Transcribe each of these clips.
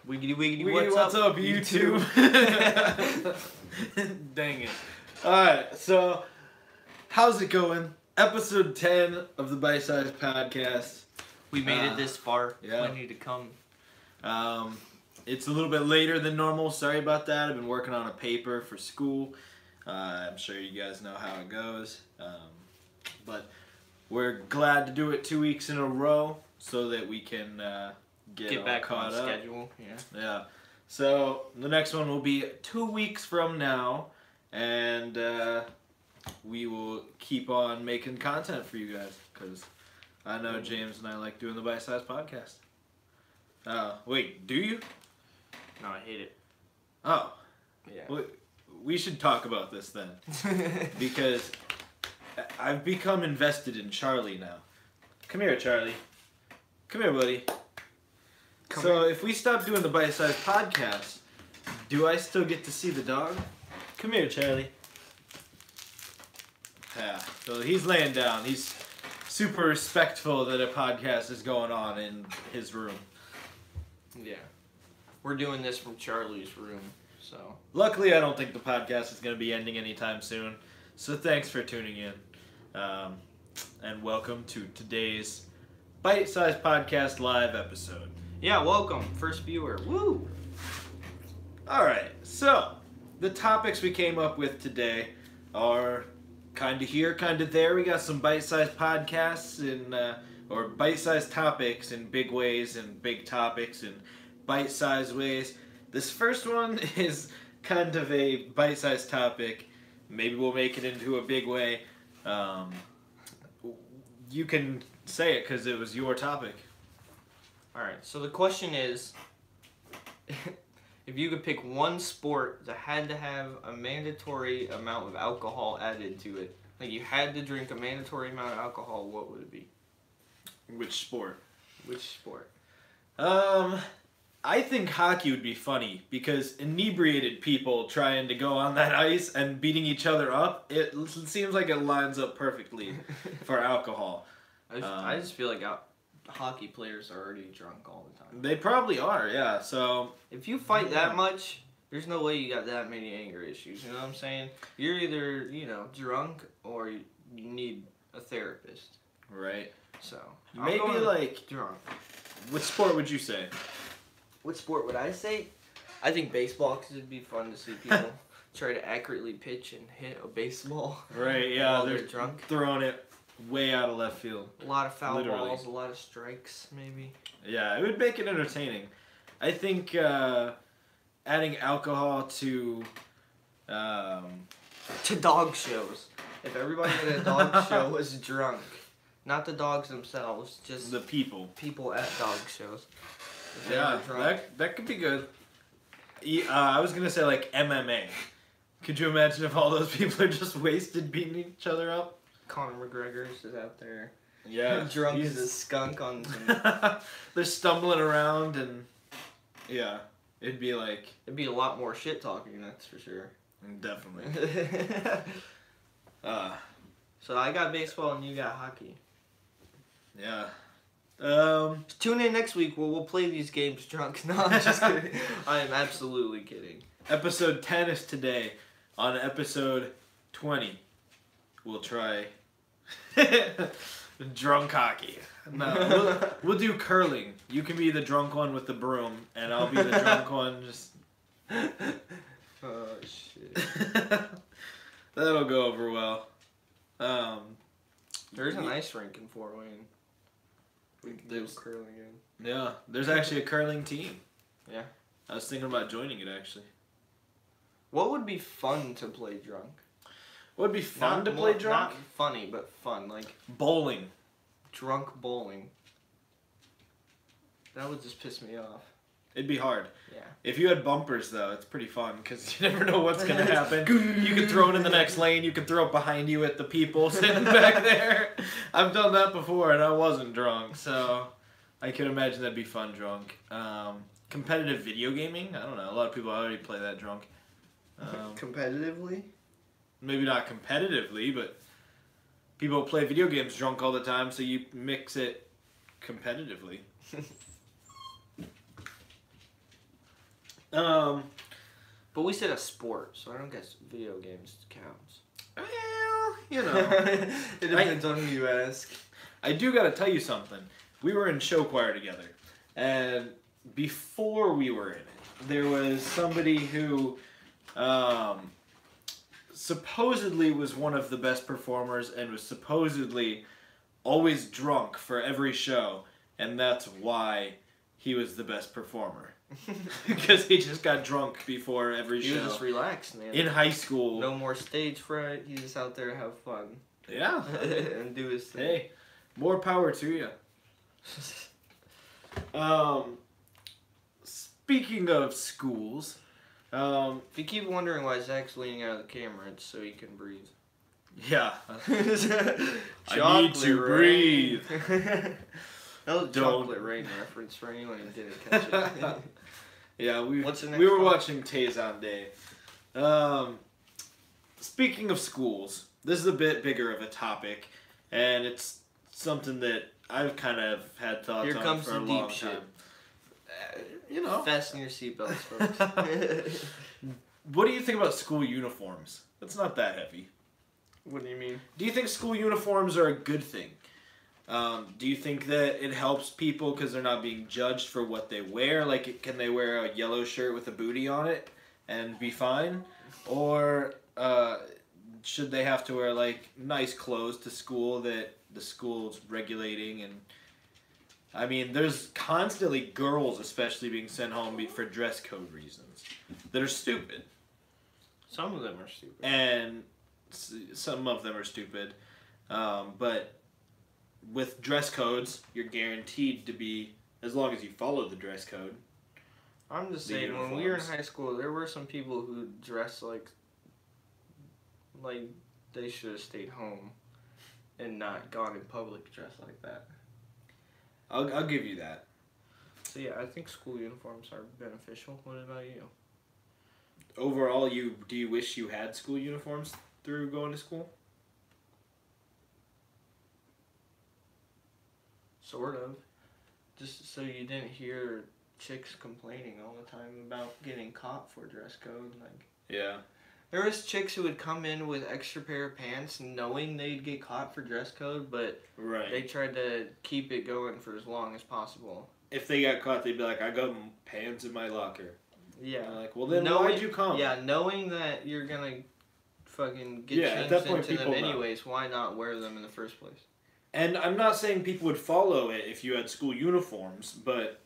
Wiggity wiggity, Wiggity, what's up, YouTube? Dang it. Alright, so how's it going? Episode 10 of the Bite Size Podcast. We made it this far. Yeah. Plenty to come. It's a little bit later than normal. Sorry about that. I've been working on a paper for school. I'm sure you guys know how it goes. But we're glad to do it 2 weeks in a row so that we can get back caught on up. schedule. Yeah. So the next one will be 2 weeks from now, and we will keep on making content for you guys because I know James and I like doing the Bite Size Podcast. Wait, do you? No, I hate it. Oh. Yeah. Well, we should talk about this then, because I've become invested in Charlie now. Come here, Charlie. Come here, buddy. So if we stop doing the Bite Size Podcast, do I still get to see the dog? Come here, Charlie. Yeah, so he's laying down. He's super respectful that a podcast is going on in his room. Yeah. We're doing this from Charlie's room, so. Luckily, I don't think the podcast is going to be ending anytime soon. So thanks for tuning in. And welcome to today's Bite Size Podcast live episode. Yeah, welcome. First viewer. Woo! Alright, so the topics we came up with today are kind of here, kind of there. We got some bite-sized podcasts or bite-sized topics in big ways and big topics in bite-sized ways. This first one is kind of a bite-sized topic. Maybe we'll make it into a big way. You can say it because it was your topic. Alright, so the question is, if you could pick one sport that had to have a mandatory amount of alcohol added to it, like you had to drink a mandatory amount of alcohol, what would it be? Which sport? Which sport? I think hockey would be funny because inebriated people trying to go on that ice and beating each other up, it seems like it lines up perfectly for alcohol. I just feel like hockey players are already drunk all the time. They probably are, yeah. So if you fight that much, there's no way you got that many anger issues. You know what I'm saying? You're either, drunk or you need a therapist. Right. So maybe like drunk. Which sport would you say? What sport would I say? I think baseball, because it'd be fun to see people try to accurately pitch and hit a baseball. Right. Yeah. While They're drunk. Throwing it way out of left field. A lot of foul Literally. balls, a lot of strikes, maybe. Yeah, it would make it entertaining. I think adding alcohol to dog shows. If everybody at a dog show was drunk, not the dogs themselves, just the people at dog shows. If they Yeah, were drunk. that could be good. I was gonna say like MMA. Could you imagine if all those people are just wasted beating each other up? Conor McGregor is out there. Yeah, Drunk as a skunk on some... They're stumbling around and yeah, it'd be like It'd be a lot more shit talking, that's for sure. definitely. So I got baseball and you got hockey. Yeah. Tune in next week where we'll play these games drunk. No, I'm just kidding. I am absolutely kidding. Episode 10 is today. On episode 20, we'll try drunk hockey. No, we'll do curling. You can be the drunk one with the broom, and I'll be the drunk one just... Oh, shit. That'll go over well. There's an ice rink in Fort Wayne. We can do curling in. Yeah, there's actually a curling team. Yeah. I was thinking about joining it, actually. What would be fun to play drunk? What would be fun to play drunk? Not funny, but fun. Like Bowling. drunk bowling. That would just piss me off. It'd be hard. Yeah. If you had bumpers, though, it's pretty fun because you never know what's going to happen. You can throw it in the next lane. You can throw it behind you at the people sitting back there. I've done that before, and I wasn't drunk, so I could imagine that'd be fun drunk. Competitive video gaming? I don't know. A lot of people already play that drunk. Competitively? Maybe not competitively, but people play video games drunk all the time, so you mix it competitively. But we said a sport, so I don't guess video games counts. Well, you know. It depends on who you ask. I do gotta tell you something. We were in show choir together, and before we were in it, there was somebody who supposedly was one of the best performers and was supposedly always drunk for every show, and that's why he was the best performer. Because he just got drunk before every show. He was just relaxed, man. In high school. No more stage fright. He's just out there to have fun. Yeah. And do his thing. Hey, more power to you. Speaking of schools, if you keep wondering why Zach's leaning out of the camera, it's so he can breathe. yeah. I need to breathe. That was a chocolate rain reference for anyone who didn't catch it. Yeah, What's the next we were one? watching Taizan Day. Speaking of schools, this is a bit bigger of a topic, and it's something that I've kind of had thoughts Here on comes for the a deep long shit. time. You know, Fasten your seatbelts, folks. what do you think about school uniforms? It's not that heavy. What do you mean? Do you think school uniforms are a good thing? Do you think that it helps people because they're not being judged for what they wear? Like, can they wear a yellow shirt with a booty on it and be fine? Or should they have to wear, like, nice clothes to school that the school's regulating? And I mean, there's constantly girls especially being sent home for dress code reasons that are stupid. Some of them are stupid. And some of them are stupid. But with dress codes, you're guaranteed to be, as long as you follow the dress code. I'm just The saying, when we were in uniforms. high school, there were some people who dressed like they should have stayed home and not gone in public dressed like that. I'll give you that. So yeah, I think school uniforms are beneficial. What about you? Overall, do you wish you had school uniforms through going to school? Sort of. Just so you didn't hear chicks complaining all the time about getting caught for dress code. Like, Yeah. there was chicks who would come in with extra pair of pants knowing they'd get caught for dress code, but Right. they tried to keep it going for as long as possible. If they got caught, they'd be like, I got pants in my locker. Yeah. I'm like, well then Knowing- why'd you come? Yeah, knowing that you're gonna fucking get Yeah, at changed that point, into them people know. anyways, why not wear them in the first place? And I'm not saying people would follow it if you had school uniforms, but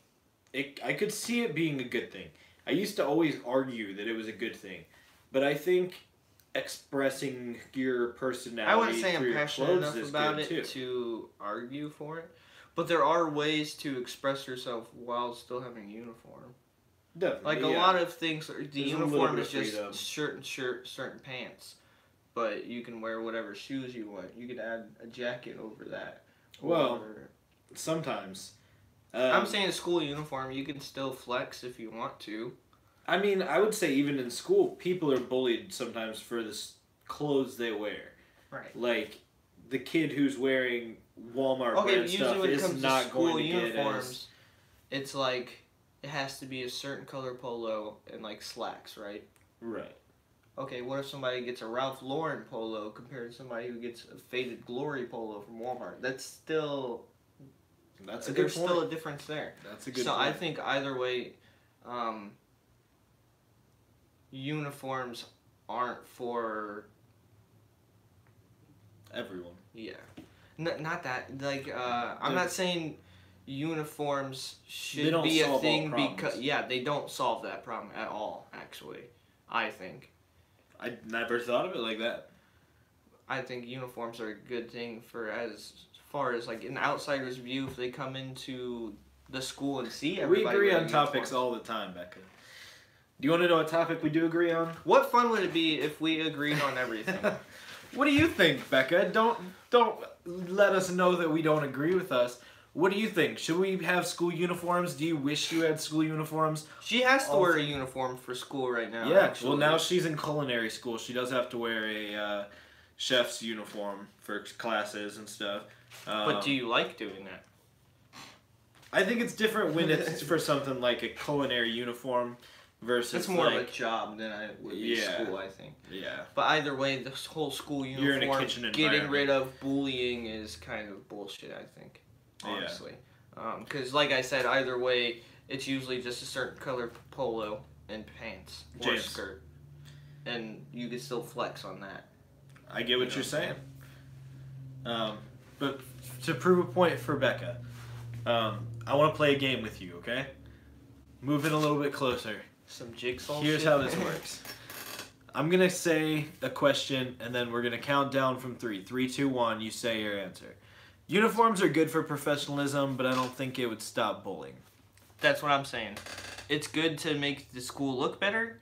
I could see it being a good thing. I used to always argue that it was a good thing, but I think expressing your personality I wouldn't say through I'm your passionate clothes enough is about good it too. to argue for it, but there are ways to express yourself while still having a uniform. Definitely, Like a yeah. lot of things, the There's a little uniform bit is of just freedom. shirt and shirt, certain pants, but you can wear whatever shoes you want. You could add a jacket over that. Well, Or- sometimes. I'm saying a school uniform, you can still flex if you want to. I mean, I would say even in school, people are bullied sometimes for the clothes they wear. Right. Like, the kid who's wearing Walmart Okay, brand but usually stuff when it is comes to not school going to get uniforms, as... it's like it has to be a certain color polo and like slacks, right? Right. Okay, what if somebody gets a Ralph Lauren polo compared to somebody who gets a faded Glory polo from Walmart? That's still That's a good there's point. still a difference there. That's a good So point. I think either way, uniforms aren't for Everyone. not that like I'm not saying uniforms They should don't be a solve all thing problems. because they don't solve that problem at all. Actually, I think never thought of it like that. uniforms are a good thing for as far as like an outsider's view. If they come into the school and see We everybody agree on wearing topics uniforms. all the time, Becca. Do you want to know a topic we do agree on? What fun would it be if we agreed on everything? What do you think, Becca? Don't let us know that we don't agree with us. What do you think? Should we have school uniforms? Do you wish you had school uniforms? She has to wear a uniform for school right now. Yeah. actually. Well, now she's in culinary school. She does have to wear a chef's uniform for classes and stuff. But do you like doing that? I think it's different when it's for something like a culinary uniform versus It's more like, of a job than it would be school, I think. Yeah. But either way, this whole school uniform, You're in a kitchen getting rid of bullying is kind of bullshit, I think, honestly. Because like I said, either way, it's usually just a certain color polo and pants or skirt. And you can still flex on that. I get what you're saying. But to prove a point for Becca, I want to play a game with you, okay? Move in a little bit closer. Some jigsaw Here's shit. how this works. I'm going to say a question, and then we're going to count down from 3. 3, 2, 1, you say your answer. Uniforms are good for professionalism, but I don't think it would stop bullying. That's what I'm saying. It's good to make the school look better,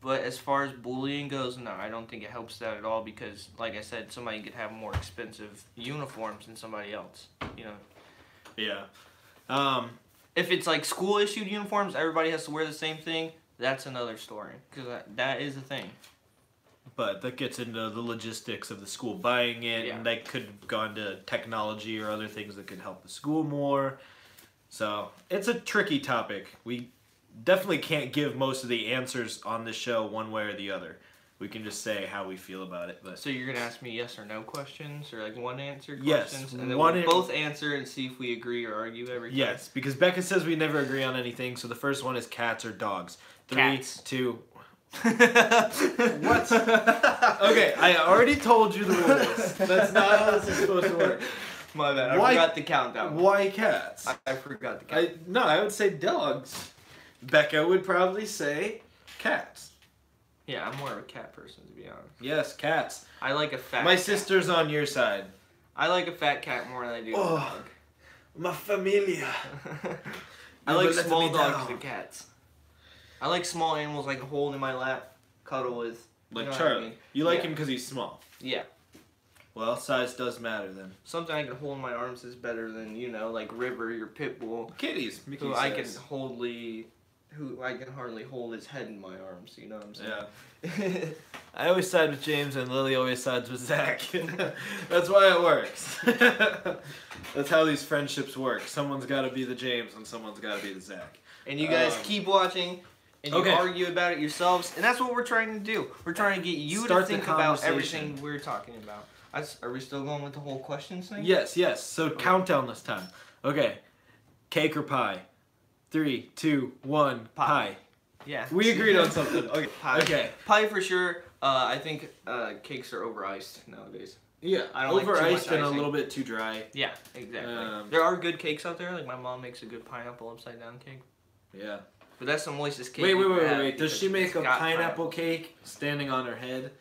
but as far as bullying goes, no, I don't think it helps that at all because, like I said, somebody could have more expensive uniforms than somebody else, you know. Yeah. If it's like school-issued uniforms, everybody has to wear the same thing, that's another story, because that is a thing. But that gets into the logistics of the school buying it, and that could go into technology or other things that could help the school more. So, it's a tricky topic. We definitely can't give most of the answers on this show one way or the other. We can just say how we feel about it. But so you're going to ask me yes or no questions, or like one answer questions? Yes. And then we'll both answer and see if we agree or argue every time. Yes, because Becca says we never agree on anything, so the first one is cats or dogs. 3, 2... What? Okay, I already told you the rules. That's not how this is supposed to work. My bad. I forgot the countdown. Why cats? I forgot the countdown. No, I would say dogs. Becca would probably say cats. Yeah, I'm more of a cat person, to be honest. Yes, cats. I like a fat My cat. sister's on your side. I like a fat cat more than I do a dog. My familia. I like small dogs and cats. I like small animals I can hold in my lap, cuddle with. Like Charlie. You like him because he's small. Yeah. Well, size does matter then. Something I can hold in my arms is better than, you know, like River, your pit bull. Kitties. Who I can hardly hold his head in my arms, you know what I'm saying? Yeah. I always side with James and Lily always sides with Zach. That's why it works. That's how these friendships work. Someone's got to be the James and someone's got to be the Zach. And you guys keep watching and you argue about it yourselves. And that's what we're trying to do. We're trying to get you to think about everything we're talking about. Are we still going with the whole questions thing? Yes, yes. So countdown this time. Okay. Cake or pie? 3, 2, 1. Pie. Yeah. We agreed on something. Okay. Pie. Okay. Pie for sure. I think cakes are over iced nowadays. Yeah. I don't over like iced and a little bit too dry. Yeah, exactly. There are good cakes out there. Like my mom makes a good pineapple upside down cake. Yeah. But that's the moistest cake. Wait. Does she make a pineapple cake standing on her head?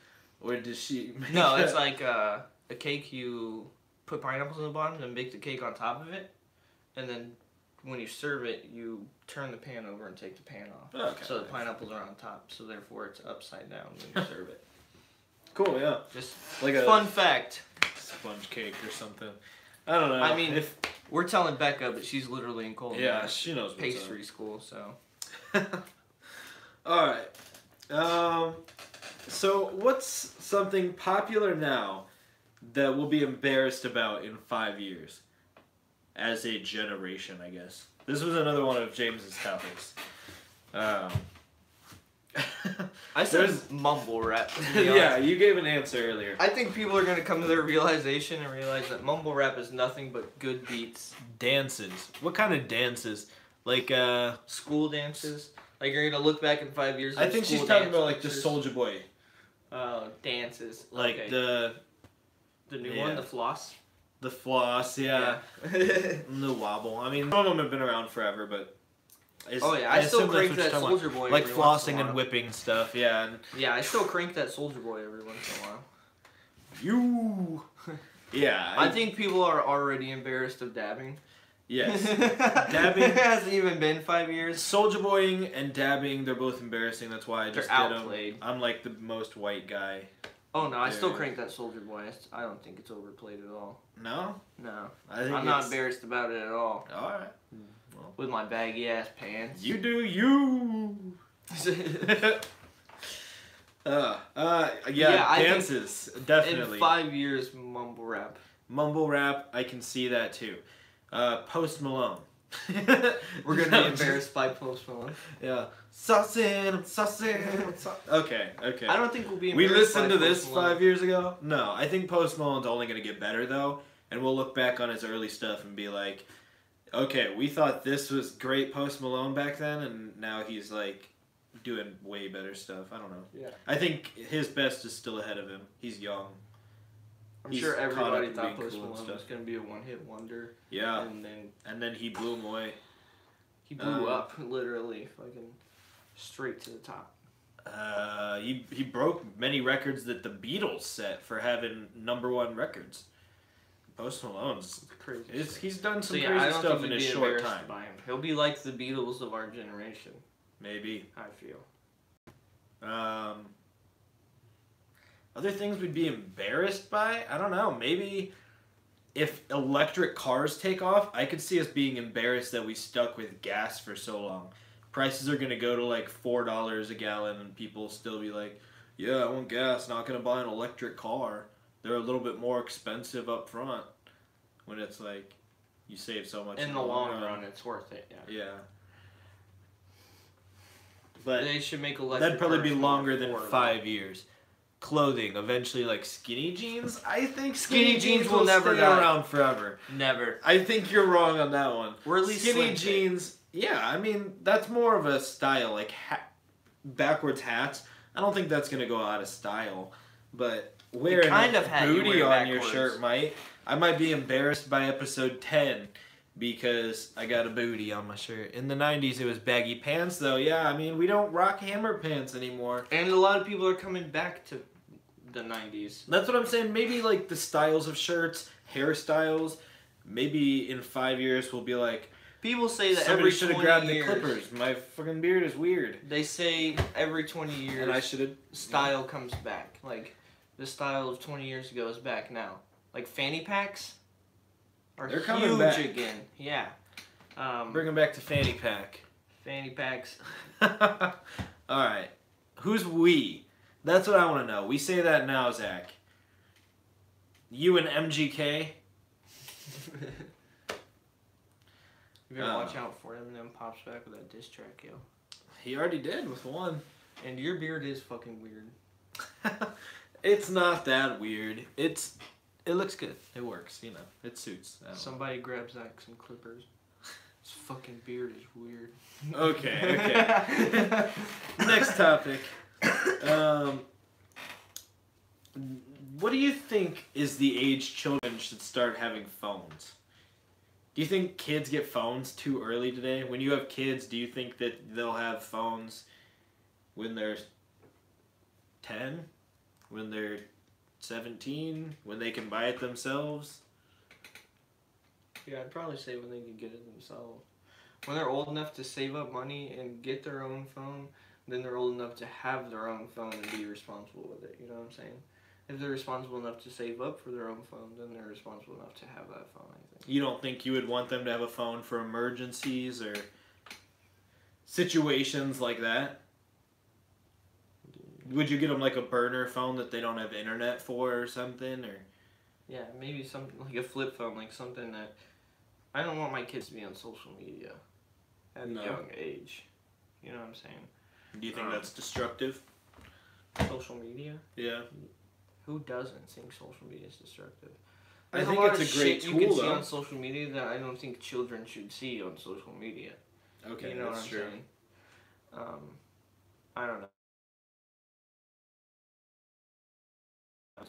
Or does she make No, it's like a cake you put pineapples in the bottom and bake the cake on top of it. And then when you serve it, you turn the pan over and take the pan off. Okay. So the pineapples are on top. So therefore it's upside down when you serve it. Cool, yeah. Just like a fun fact. Sponge cake or something. I don't know. I mean, we're telling Becca, but she's literally in Coleman. Yeah, she knows what's pastry school, so. All right. So what's something popular now that we'll be embarrassed about in 5 years? As a generation, I guess. This was another one of James's topics. I said mumble rap. Yeah, you gave an answer earlier. I think people are going to come to their realization and realize that mumble rap is nothing but good beats. Dances. What kind of dances? Like, school dances? Like, you're going to look back in 5 years. I think she's talking about, like, the Soulja Boy. Dances. Like, okay. The new one, the floss? The floss, yeah. The wobble. I mean, some of them have been around forever, but... I still crank that Soulja Boy like flossing and whipping stuff, yeah. Yeah, I still crank that Soulja Boy every once in a while. You. Yeah. I think people are already embarrassed of dabbing. Yes. Dabbing. It hasn't even been 5 years. Soulja Boying and dabbing, they're both embarrassing. That's why I just did outplayed. them. I'm like the most white guy. Oh no, I still crank that Soulja Boy. I don't think it's overplayed at all. No? No. I'm not embarrassed about it at all. Alright. Well, with my baggy ass pants. You do you. Dances, definitely. In 5 years, mumble rap. Mumble rap, I can see that too. Post Malone. We're gonna be embarrassed by Post Malone. Yeah. Sussin', I'm sussin', I'm sussin'. Okay. I don't think we'll be We embarrassed listened by to this Post Malone. 5 years ago? No, I think Post Malone's only going to get better, though. And we'll look back on his early stuff and be like, okay, we thought this was great Post Malone back then, and now he's, like, doing way better stuff. I don't know. Yeah. I think his best is still ahead of him. He's young. I'm He's sure caught everybody up in thought being Post cool and Malone stuff. was gonna be a one-hit wonder. Yeah. And then He blew him away. he blew up, literally, fucking straight to the top. He broke many records that the Beatles set for having #1 records. Post Malone's It's crazy. he's done some I crazy don't stuff think in we'd his be short embarrassed time. by him. He'll be like the Beatles of our generation. Maybe. I feel. Other things we'd be embarrassed by? I don't know. Maybe if electric cars take off, I could see us being embarrassed that we stuck with gas for so long. Prices are going to go to like $4 a gallon and people still be like, yeah, I want gas, not going to buy an electric car. They're a little bit more expensive up front when it's like you save so much In the long run, it's worth it. Yeah. Yeah. But They should make electric. that'd probably be cars more longer than affordable. 5 years. Clothing, eventually like skinny jeans. I think Skinny jeans will never stay die. around forever. Never. I think you're wrong on that one. Or at least Skinny slim fit. jeans. Yeah, I mean that's more of a style, like backwards hats. I don't think that's gonna go out of style, but wearing kind a of hat you booty wear on your backwards. shirt might. I might be embarrassed by episode 10 because I got a booty on my shirt. In the 90s, it was baggy pants, though. Yeah, I mean we don't rock hammer pants anymore. And a lot of people are coming back to the 90s. That's what I'm saying. Maybe like the styles of shirts, hairstyles. Maybe in 5 years we'll be like, People say that somebody every should have 20 grabbed years. the clippers. My fucking beard is weird. They say every 20 years And I should have. style comes back. Like the style of 20 years ago is back now. Like fanny packs are They're coming huge back. again. Yeah. Bring them back to fanny pack. Fanny packs. All right. Who's we? That's what I want to know. We say that now, Zach. You and MGK? You better watch out for Eminem pops back with that diss track, yo. He already did with one. And your beard is fucking weird. It's not that weird. It looks good. It works, you know. It suits. I don't know. Somebody grab Zach some clippers. His fucking beard is weird. Okay. Next topic. What do you think is the age children should start having phones? Do you think kids get phones too early today? When you have kids, do you think that they'll have phones when they're 10? When they're 17? When they can buy it themselves? Yeah, I'd probably say when they can get it themselves. When they're old enough to save up money and get their own phone, then they're old enough to have their own phone and be responsible with it. You know what I'm saying? If they're responsible enough to save up for their own phone, then they're responsible enough to have that phone, I think. You don't think you would want them to have a phone for emergencies or situations like that? Would you get them like a burner phone that they don't have internet for or something? Or Yeah, maybe something like a flip phone, like something that... I don't want my kids to be on social media at a young age. You know what I'm saying? do you think that's destructive? Social media? Yeah. Who doesn't think social media is destructive? I There's think lot it's of a great shit you can tool, see though. on social media that I don't think children should see on social media. Okay, You know that's what I'm true. saying? I don't know.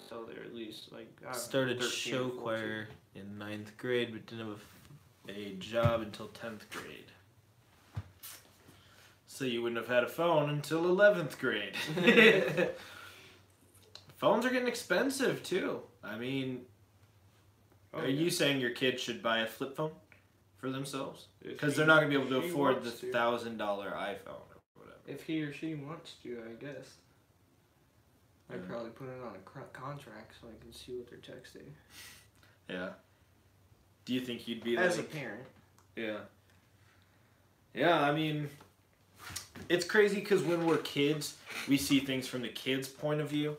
So they're at least like Started 13 or show 14. choir in 9th grade, but didn't have a job until 10th grade. So you wouldn't have had a phone until 11th grade. Phones are getting expensive too. I mean, Oh, are yeah. you saying your kids should buy a flip phone for themselves? If Because he- they're not going to be able to if he afford the wants to. $1,000 iPhone or whatever. If he or she wants to, I guess. I'd Yeah. probably put it on a contract so I can see what they're texting. Yeah. Do you think you'd be As like... a parent. Yeah. Yeah, I mean, it's crazy because when we're kids, we see things from the kids' point of view.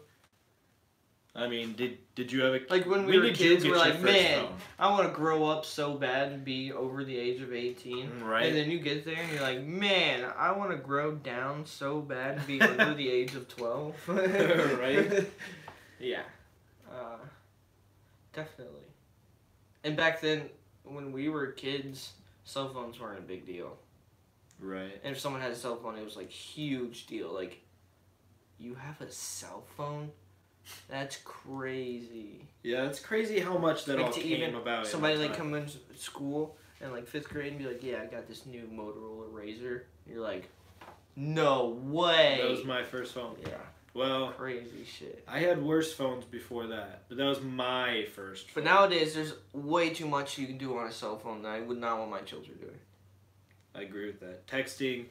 I mean, did you have a Like when we when were did you kids, get we're your like, first man, phone? I want to grow up so bad and be over the age of 18. Right. And then you get there and you're like, man, I want to grow down so bad and be under the age of 12. Right. Yeah. Definitely. And back then, when we were kids, cell phones weren't a big deal. Right. And if someone had a cell phone, it was like huge deal. Like, you have a cell phone? That's crazy. Yeah, it's crazy how much that Like all to came even about. somebody in that like time. come in school in like 5th grade and be like, yeah, I got this new Motorola Razr. You're like, no way. That was my first phone. Yeah, Well, crazy shit. I had worse phones before that, but that was my first But phone. nowadays, there's way too much you can do on a cell phone that I would not want my children doing. I agree with that. Texting,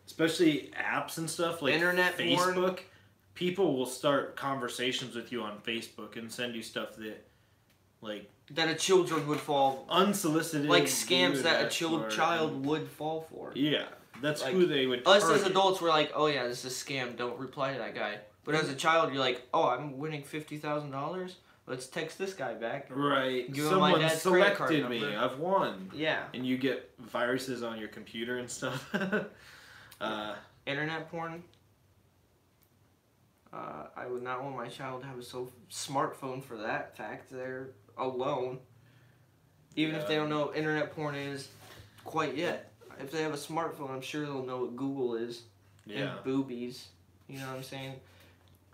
especially apps and stuff like Internet porn. Facebook, people will start conversations with you on Facebook and send you stuff that, like, That a children would fall, unsolicited. like you scams would that a ask for, child and- would fall for. Yeah, that's Like, who they would. Us as target. adults, we're like, oh yeah, this is a scam. Don't reply to that guy. But as a child, you're like, oh, I'm winning $50,000. Let's text this guy back. Right. Give him my Someone dad's credit card selected me. number. I've won. Yeah. And you get viruses on your computer and stuff. Internet porn. I would not want my child to have a smartphone for that fact. They're alone. Even if they don't know what internet porn is quite yet. If they have a smartphone, I'm sure they'll know what Google is. Yeah. And boobies. You know what I'm saying?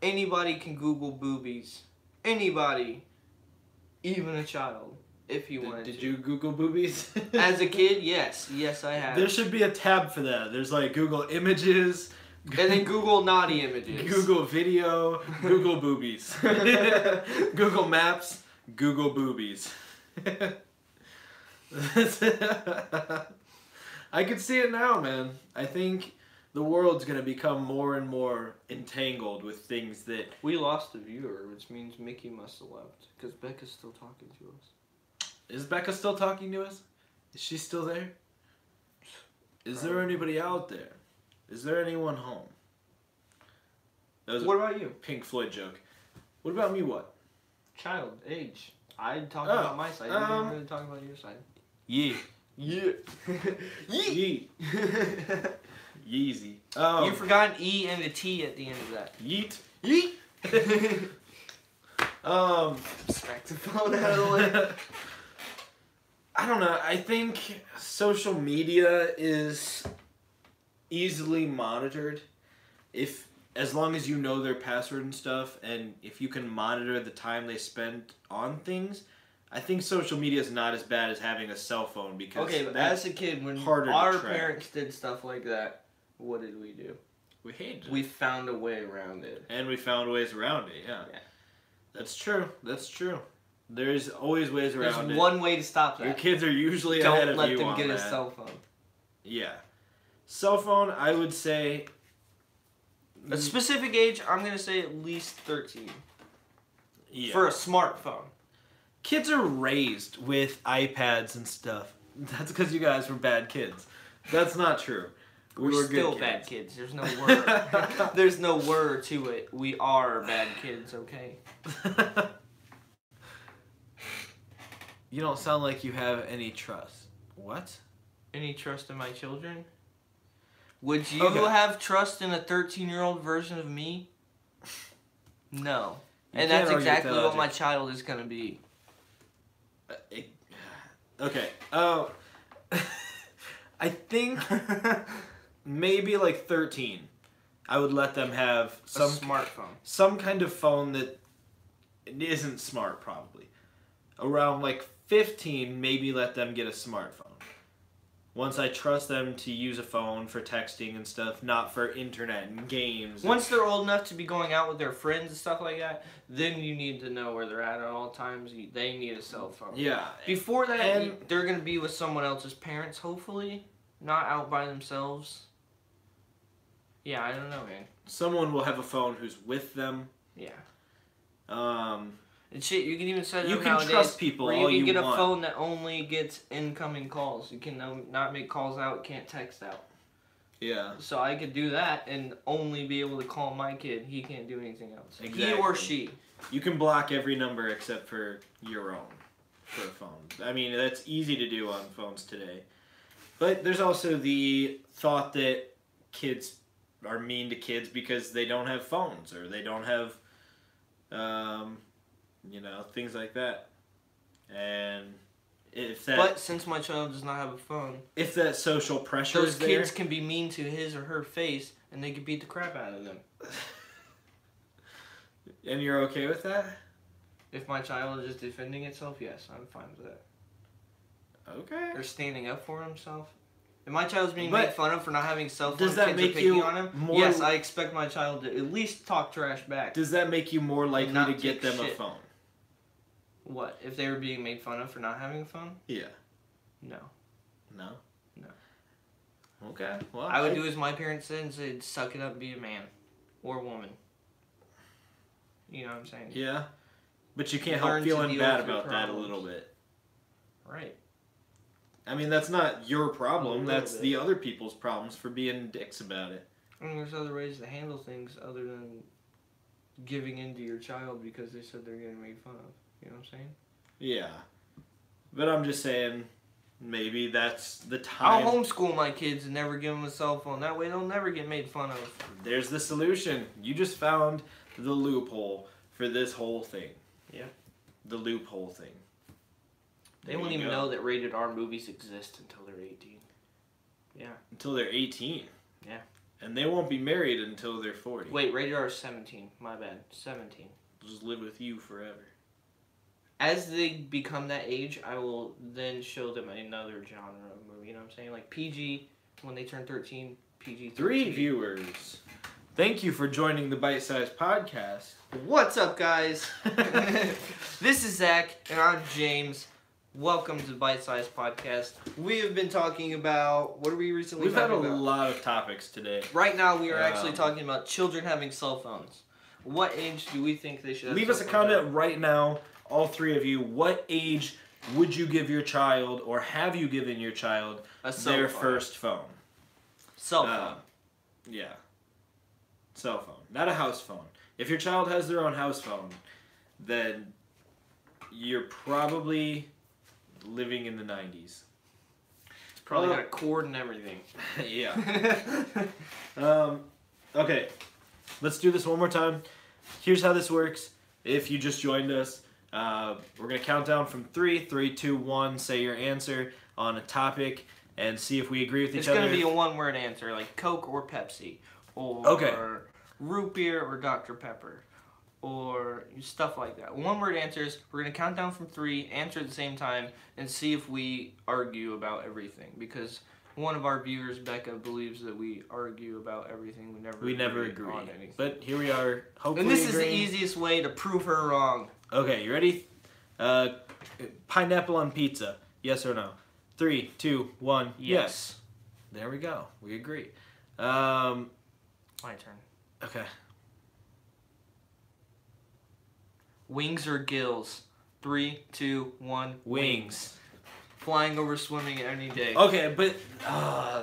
Anybody can Google boobies. Anybody. Even a child. If you wanted Did to. you Google boobies? As a kid, yes. Yes, I have. There should be a tab for that. There's like Google Images. And then Google naughty images. Google Video, Google Boobies. Google Maps, Google Boobies. I can see it now, man. I think the world's going to become more and more entangled with things that... We lost a viewer, which means Mickey must have left. Because Becca's still talking to us. Is Becca still talking to us? Is she still there? Is there anybody out there? Is there anyone home? That was What a about you? Pink Floyd joke. What about me, what? Child, age. I talked about my side. You didn't really talk about your side. Yeah. Yeah. Yeet. Yeezy. You forgot an E and a T at the end of that. Yeet. Yeet. Smack the phone out of the way. I don't know. I think social media is easily monitored as long as you know their password and stuff, and if you can monitor the time they spend on things. I think social media is not as bad as having a cell phone because Okay, but that's as a kid, when harder to our track. parents did stuff like that, what did we do? we hated it. We found a way around it. And we found ways around it. Yeah. That's true. That's true. There's always ways around There's it. one way to stop that. Your kids are usually ahead Don't of let you them on get a that. cell phone. Yeah. Cell phone, I would say. A specific age, I'm going to say at least 13. Yeah. For a smartphone. Kids are raised with iPads and stuff. That's because you guys were bad kids. That's not true. We We're were still good bad kids. kids. There's no word. There's no word to it. We are bad kids, okay? You don't sound like you have any trust. What? Any trust in my children? Would you Okay. have trust in a 13-year-old version of me? No. You And can't that's argue with exactly that what my logic. child is going to be. Okay. I think maybe like 13. I would let them have A smartphone. some kind of phone that isn't smart, probably. Around like 15, maybe let them get a smartphone. Once I trust them to use a phone for texting and stuff, not for internet and games. Once they're old enough to be going out with their friends and stuff like that, then you need to know where they're at all times. They need a cell phone. Yeah. Before that, And- they're going to be with someone else's parents, hopefully. Not out by themselves. Yeah, I don't know, man. Someone will have a phone who's with them. Yeah. And shit, you can even set it you up can nowadays trust people where all you can you get want. a phone that only gets incoming calls. You can not make calls out, can't text out. Yeah. So I could do that and only be able to call my kid. He can't do anything else. Exactly. He or she. You can block every number except for your own for a phone. I mean, that's easy to do on phones today. But there's also the thought that kids are mean to kids because they don't have phones or they don't have, things like that. And if that, But since my child does not have a phone, if that social pressure those is there, kids can be mean to his or her face and they can beat the crap out of them. and you're okay with that? If my child is just defending itself, yes, I'm fine with that. Okay. Or standing up for himself. If my child's being But made fun of for not having cell phone, does that kids make are picking you on him, more- yes, I expect my child to at least talk trash back. Does that make you more likely Not to get take them a shit. phone? What? If they were being made fun of for not having a phone? Yeah. No. No? No. Okay. Well, I would do as my parents said and say, suck it up, be a man. Or woman. You know what I'm saying? Yeah. But you can't Learn help to feeling deal bad with your about that a problems. little bit. Right. I mean, that's not your problem. A That's little the bit. other people's problems for being dicks about it. I mean, there's other ways to handle things other than giving in to your child because they said they're getting made fun of. You know what I'm saying? Yeah. But I'm just saying, maybe that's the time. I'll homeschool my kids and never give them a cell phone. That way they'll never get made fun of. There's the solution. You just found the loophole for this whole thing. Yeah. The loophole thing. They There won't you even go. know that rated R movies exist until they're 18. Yeah. Until they're 18. Yeah. And they won't be married until they're 40. Wait, rated R is 17. My bad. 17. Just live with you forever. As they become that age, I will then show them another genre of movie. You know what I'm saying? Like PG, when they turn 13, PG 13. 3 viewers. Thank you for joining the Bite Size Podcast. What's up, guys? This is Zach, and I'm James. Welcome to the Bite Size Podcast. We have been talking about, what are we recently We've had talking a about? lot of topics today. Right now, we are actually Um, talking about children having cell phones. What age do we think they should have Leave us a cell phones comment right now, all 3 of you. What age would you give your child, or have you given your child, at? A cell their phone. first phone? Cell phone. Yeah. Cell phone. Not a house phone. If your child has their own house phone, then you're probably living in the 90s. It's probably well- got a cord and everything. Yeah. Okay. Let's do this one more time. Here's how this works. If you just joined us, we're going to count down from 3. 3, 2, 1. Say your answer on a topic and see if we agree with each It's other. going to be a one-word answer, like Coke or Pepsi, or Okay. root beer or Dr. Pepper, or stuff like that. One-word answers. We're going to count down from 3, answer at the same time, and see if we argue about everything. Because one of our viewers, Becca, believes that we argue about everything. We never agree on anything. But here we are, hopefully And this is the agreeing. easiest way to prove her wrong. Okay, you ready? Pineapple on pizza. Yes or no? 3, 2, 1. Yes. There we go. We agree. My turn. Okay. Wings or gills? 3, 2, 1. Wings. Flying over swimming any day. Okay, but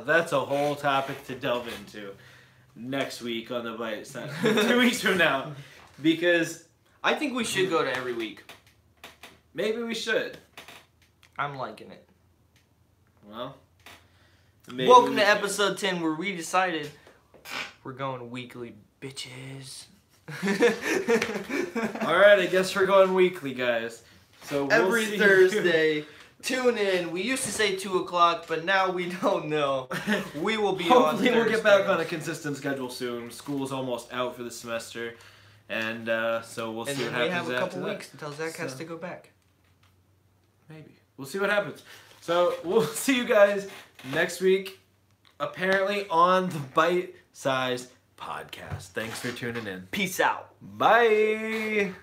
that's a whole topic to delve into next week on the Bite Size. 2 weeks from now. Because I think we should go to every week. maybe we should. I'm liking it. Well, maybe Welcome we to should. episode 10 where we decided we're going weekly, bitches. Alright, I guess we're going weekly, guys. So we'll Every see Thursday, tune in. We used to say 2 o'clock, but now we don't know. We will be on Hopefully we'll get back Thursday. on a consistent schedule soon. School's almost out for the semester. And so we'll And see what then we happens have a after couple that. weeks until Zach has So- to go back. Maybe. We'll see what happens. So we'll see you guys next week, apparently on the Bite Size Podcast. Thanks for tuning in. Peace out. Bye.